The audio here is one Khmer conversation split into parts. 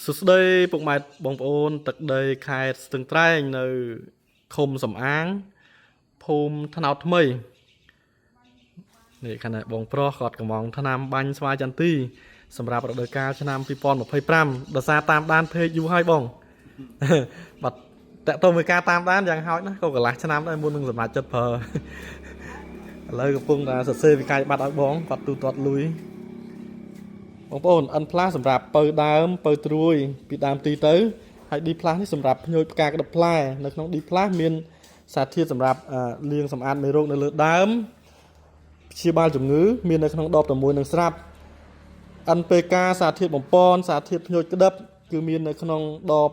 សួស្តីពុកម៉ែបងប្អូនទឹកដីខេត្តស្ទឹងត្រែងនៅឃុំសំអាងភូមិថ្នោតថ្មីនេះខណៈបងប្រុសគាត់កំងឆ្នាំបាញ់ស្វាយចន្ទីសម្រាប់រដូវកាលឆ្នាំ2025ដោយសារតាមដានពេកយូរហើយបងបាត់តើតើមួយការតាមដានយ៉ាងហោចណាស់ក៏កន្លះឆ្នាំដែរមុននឹងសម្រាប់ចិត្តប្រើឥឡូវកំពុងតែសរសេរវិក័យបាត់ឲ្យបងគាត់ទូទាត់លុយបងប្អូន N+ សម្រាប់ពៅដើមពៅត្រួយពីដើមទីទៅហើយ D+ នេះសម្រាប់ភ្ញួយផ្កាក្តឹបផ្លែនៅក្នុង D+ មានសារធាតុសម្រាប់លាងសម្អាតមេរោគនៅលើដើមព្យាបាលជំងឺមាននៅក្នុងដបតែមួយនឹងស្រាប់ NPK សារធាតុបំពន់សារធាតុភ្ញួយក្តឹបគឺមាននៅក្នុងដប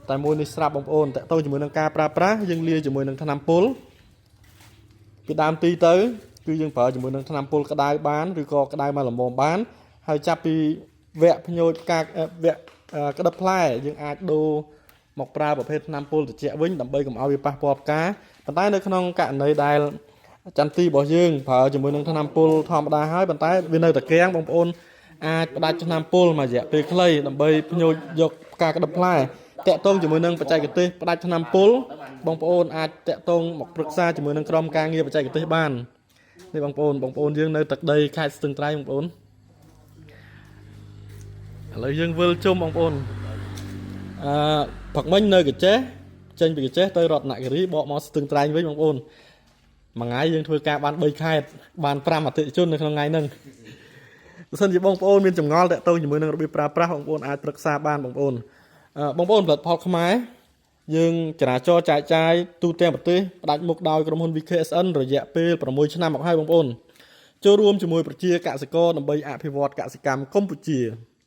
តែមួយនេះស្រាប់បងប្អូនតើតើជាមួយនឹងការប្រើប្រាស់យើងលាយជាមួយនឹងថ្នាំពុលពីដើមទីទៅគឺយើងប្រើជាមួយនឹងថ្នាំពុលក្តៅបានឬក៏ក្តៅមកល្មមបានហើយចាប់ពីវគ្គភ្ញួយផ្កាវគ្គក្តឹបផ្លែយើងអាចដូរមកប្រើប្រភេទថ្នាំពុលត្រជាក់វិញដើម្បីកុំឲ្យវាប៉ះពាល់ផ្កាប៉ុន្តែនៅក្នុងករណីដែលចន្ទទីរបស់យើងប្រើជាមួយនឹងថ្នាំពុលធម្មតាហើយប៉ុន្តែវានៅតែកៀងបងប្អូនអាចផ្ដាច់ថ្នាំពុលមួយរយៈពេលខ្លីដើម្បីភ្ញួយយកផ្កាក្តឹបផ្លែតាក់ទងជាមួយនឹងបច្ចេកទេសផ្ដាច់ថ្នាំពុលបងប្អូនអាចតាក់ទងមកប្រឹក្សាជាមួយនឹងក្រុមការងារបច្ចេកទេសបាននេះបងប្អូនយើងនៅទឹកដីខេត្តស្ទឹងត្រែងបងប្អូនឥឡូវយើងវិលជុំបងប្អូនផឹកមិញនៅកាចេះចេញពីកាចេះទៅរតនគិរីបកមកស្ទឹងត្រែងវិញបងប្អូនមួយថ្ងៃយើងធ្វើការបាន3ខេត្តបាន5អតិថិជននៅក្នុងថ្ងៃហ្នឹងបើសិនជាបងប្អូនមានចម្ងល់តាក់ទងជាមួយនឹងរបៀបប្រើប្រាស់បងប្អូនអាចប្រឹក្សាបានបងប្អូនផលិតផលខ្មែរយើងចរាចរចែកចាយទូទាំងប្រទេសផ្ដាច់មុខដោយក្រុមហ៊ុន VKSN រយៈពេល6ឆ្នាំមកហើយបងប្អូនចូលរួមជាមួយប្រជាកសិករដើម្បីអភិវឌ្ឍកសិកម្មកម្ពុជា